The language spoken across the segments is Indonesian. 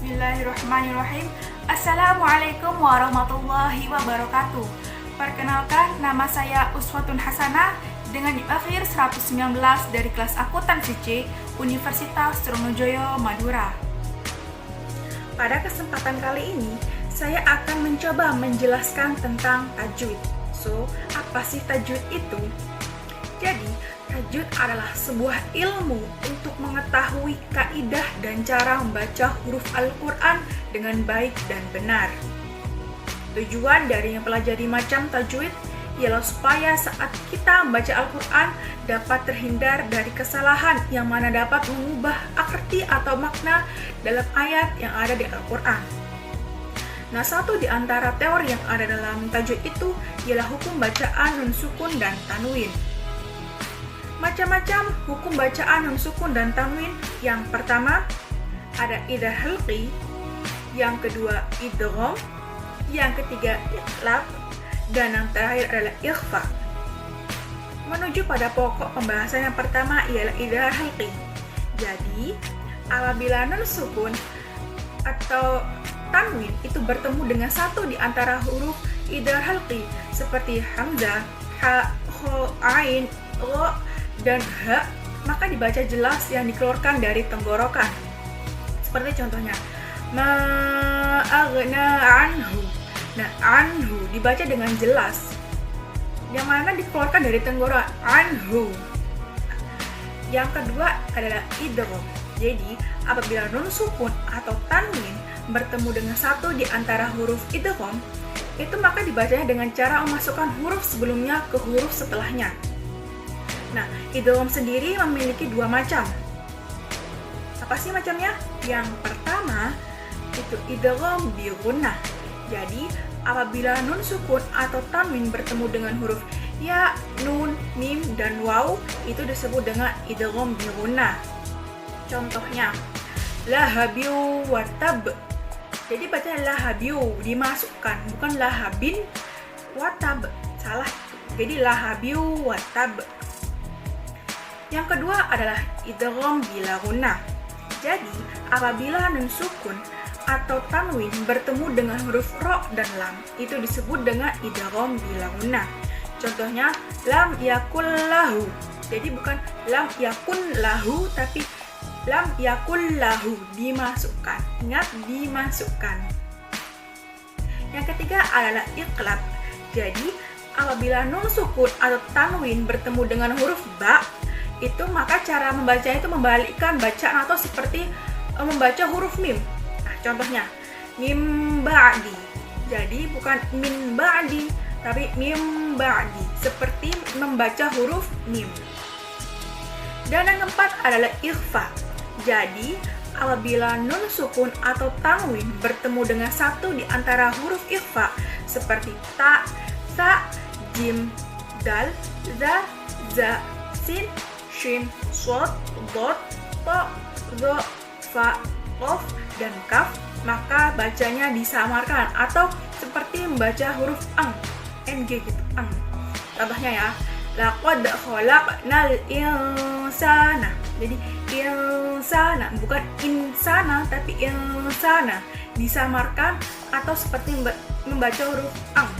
Bismillahirrahmanirrahim. Assalamualaikum warahmatullahi wabarakatuh. Perkenalkan, nama saya Uswatun Hasanah dengan NIM akhir 119 dari kelas akuntansi C Universitas Trunojoyo, Madura. Pada kesempatan kali ini, saya akan mencoba menjelaskan tentang tajwid. So, apa sih tajwid itu? Jadi, tajwid adalah sebuah ilmu untuk mengetahui kaidah dan cara membaca huruf Al-Quran dengan baik dan benar. Tujuan dari mempelajari macam tajwid ialah supaya saat kita membaca Al-Quran dapat terhindar dari kesalahan yang mana dapat mengubah arti atau makna dalam ayat yang ada di Al-Quran. Nah, satu di antara teori yang ada dalam tajwid itu ialah hukum bacaan nun sukun dan tanwin. Macam-macam hukum bacaan nun sukun dan tanwin. Yang pertama ada idgham halqi, yang kedua idgham, yang ketiga iqlab, dan yang terakhir adalah ikhfa. Menuju pada pokok pembahasan yang pertama ialah idgham halqi. Jadi, apabila nun sukun atau tanwin itu bertemu dengan satu di antara huruf idgham halqi seperti hamzah, ha, kha, ain, ro, dan ha, maka dibaca jelas yang dikeluarkan dari tenggorokan. Seperti contohnya, ma aghna anhu. Nah, anhu dibaca dengan jelas, yang mana dikeluarkan dari tenggorokan, anhu. Yang kedua adalah idgham. Jadi, apabila nun sukun atau tanwin bertemu dengan satu di antara huruf idgham, itu maka dibacanya dengan cara memasukkan huruf sebelumnya ke huruf setelahnya. Nah, idgham sendiri memiliki dua macam. Apa sih macamnya? Yang pertama itu idgham bi gunnah. Jadi, apabila nun sukun atau tanwin bertemu dengan huruf ya, nun, mim, dan waw, itu disebut dengan idgham bi gunnah. Contohnya, lahabiu wa tab. Jadi bacanya lahabiu, dimasukkan, bukan lahabin wa tab. Salah. Jadi lahabiu wa tab. Yang kedua adalah idgham bila gunnah. Jadi, apabila nun sukun atau tanwin bertemu dengan huruf ro dan lam, itu disebut dengan idgham bila gunnah. Contohnya, lam yakul lahu. Jadi bukan lam yakun lahu, tapi lam yakul lahu, dimasukkan. Ingat, dimasukkan. Yang ketiga adalah iqlab. Jadi, apabila nun sukun atau tanwin bertemu dengan huruf ba, itu maka cara membacanya itu membalikkan bacaan atau seperti membaca huruf mim. Nah, contohnya mim ba'di. Jadi bukan min ba'di, tapi mim ba'di, seperti membaca huruf mim. Dan yang keempat adalah ikhfa. Jadi apabila nun sukun atau tanwin bertemu dengan satu di antara huruf ikhfa seperti ta, sa, jim, dal, za, sin, shin, shod, dot, to, do, fa, qaf, dan kaf, maka bacanya disamarkan atau seperti membaca huruf ang, ng gitu, ang. Contohnya ya, laqad khalaqnal insana. Jadi insana, bukan insana, tapi insana, disamarkan atau seperti membaca huruf ang.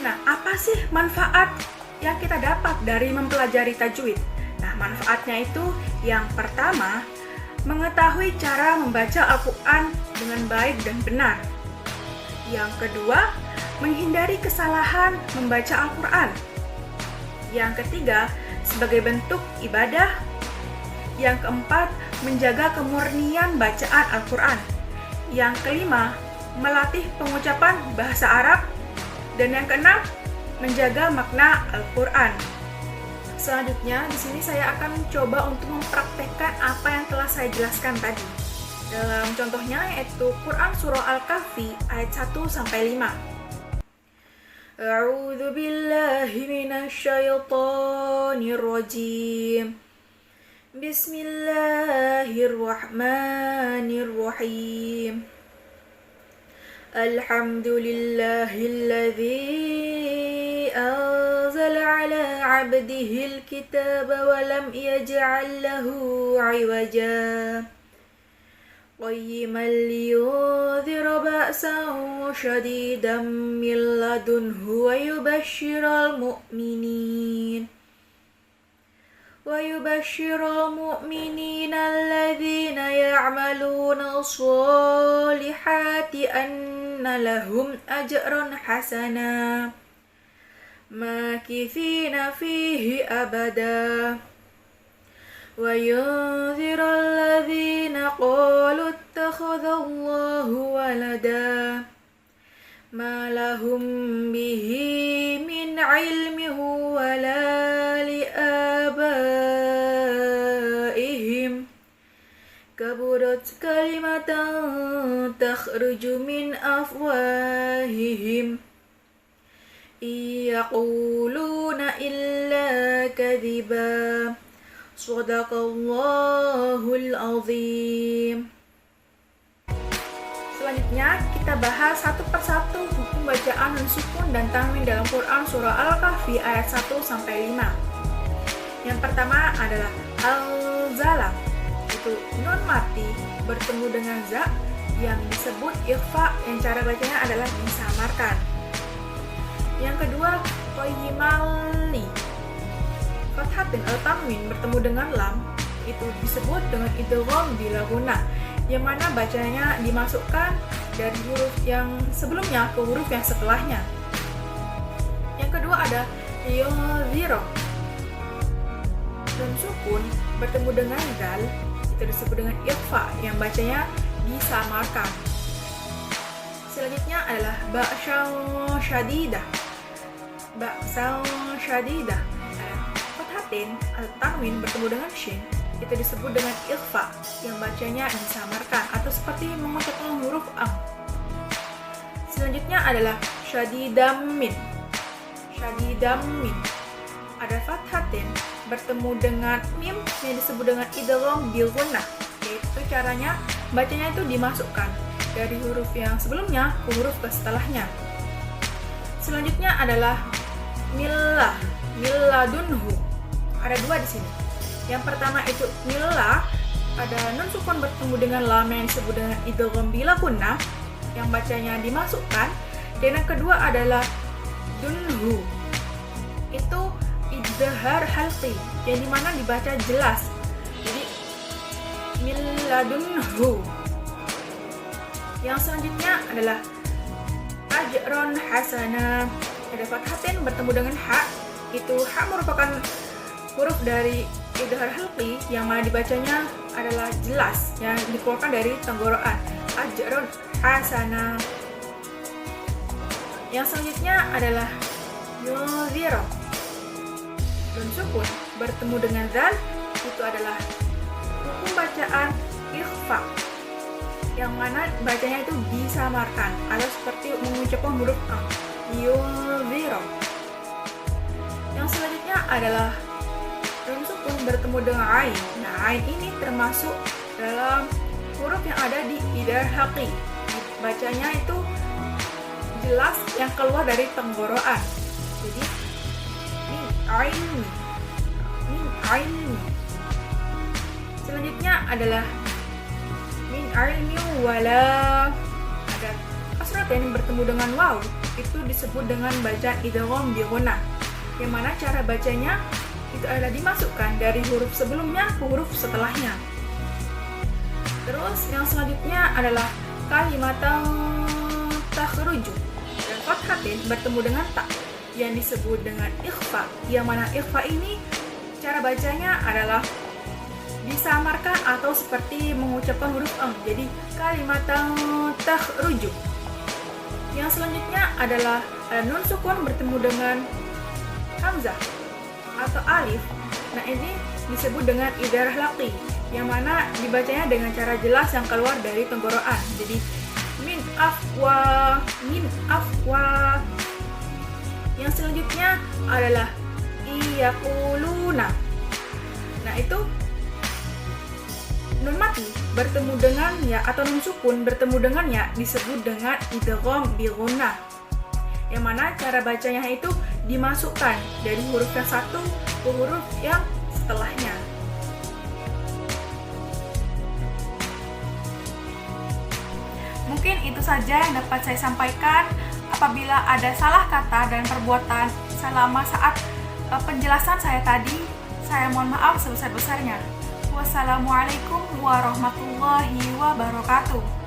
Nah, apa sih manfaat yang kita dapat dari mempelajari tajwid? Nah, manfaatnya itu yang pertama, mengetahui cara membaca Al-Quran dengan baik dan benar. Yang kedua, menghindari kesalahan membaca Al-Quran. Yang ketiga, sebagai bentuk ibadah. Yang keempat, menjaga kemurnian bacaan Al-Quran. Yang kelima, melatih pengucapan bahasa Arab. Dan yang keenam, menjaga makna Al-Quran. Selanjutnya, di sini saya akan coba untuk mempraktekkan apa yang telah saya jelaskan tadi. Dalam contohnya yaitu Quran Surah Al-Kahfi ayat 1-5. A'udzu billahi minasyaitonir rajim. Bismillahirrahmanirrahim. Alhamdulillahilladzi anzala ala 'abdihil kitaba wa lam yaj'al lahu 'iwaja. قيما لينذر بأسا شديدا من لدنه ويبشر المؤمنين الذين يعملون الصالحات أن لهم أجرا حسنا ماكثين فيه أبدا وينذر الذين قالوا اتخذ الله ولدا ما لهم به من علم ولا لآبائهم كبرت كلمة تخرج من أفواههم إن يقولون إلا كذبا Sadaqallahul azim. Selanjutnya kita bahas satu persatu hukum bacaan nun sukun dan tanwin dalam Quran surah Al-Kahfi ayat 1-5. Yang pertama adalah al-zalam, itu nun mati bertemu dengan za yang disebut ikhfa, yang cara bacanya adalah disamarkan. Yang kedua qayyimali, fathatin al-tanwin bertemu dengan lam, itu disebut dengan idgham bila guna, yang mana bacanya dimasukkan dari huruf yang sebelumnya ke huruf yang setelahnya. Yang kedua ada yunziro, nun sukun bertemu dengan dal, itu disebut dengan ikhfa, yang bacanya disamarkan. Selanjutnya adalah ba'san syadidah, al-tanwin bertemu dengan shin, itu disebut dengan ikhfa, yang bacanya disamarkan atau seperti mengucapkan huruf am. Selanjutnya adalah syadidam min, ada fathatin bertemu dengan mim yang disebut dengan idgham bil gunnah, yaitu caranya bacanya itu dimasukkan dari huruf yang sebelumnya ke huruf ke setelahnya. Selanjutnya adalah milladunhu. Ada dua di sini. Yang pertama itu millah, ada nun sukun bertemu dengan lam yang disebut dengan idgham bila gunnah, yang bacanya dimasukkan. Dan yang kedua adalah dunhu, itu idhar halqi, yang dimana dibaca jelas. Jadi milladunhu. Yang selanjutnya adalah ajron hasana, ada fathatin bertemu dengan ha, itu ha merupakan huruf dari idhar halqi yang mana dibacanya adalah jelas, yang dikeluarkan dari tenggorokan. Ajrun hasana. Yang selanjutnya adalah yunziro, nun sukun bertemu dengan zal, itu adalah hukum bacaan ikhfa, yang mana bacanya itu disamarkan atau seperti mengucapkan huruf am, yunziro. Yang selanjutnya adalah nun sukun bertemu dengan ain. Nah, ain ini termasuk dalam huruf yang ada di idhar halqi. Bacanya itu jelas yang keluar dari tenggorokan. Jadi min ain. Selanjutnya adalah min aini wala, ada kasratin bertemu dengan waw, itu disebut dengan bacaan idgham bi gunnah, yang mana cara bacanya itu adalah dimasukkan dari huruf sebelumnya ke huruf setelahnya. Terus yang selanjutnya adalah kalimatan takhruju, dan fathatin bertemu dengan ta, yang disebut dengan ikhfa, yang mana ikhfa ini cara bacanya adalah disamarkan atau seperti mengucapkan huruf am. Jadi kalimatan takhruju. Yang selanjutnya adalah nun sukun bertemu dengan hamzah atau alif. Nah, ini disebut dengan idhar halqi, yang mana dibacanya dengan cara jelas yang keluar dari tenggorokan. Jadi min afwa. Yang selanjutnya adalah iyaquluna. Nah, itu nun mati bertemu dengan ya atau nun sukun bertemu dengan ya disebut dengan idgham bi gunnah, yang mana cara bacanya itu dimasukkan dari huruf yang satu ke huruf yang setelahnya. Mungkin itu saja yang dapat saya sampaikan. Apabila ada salah kata dan perbuatan selama saat penjelasan saya tadi, saya mohon maaf sebesar-besarnya. Wassalamualaikum warahmatullahi wabarakatuh.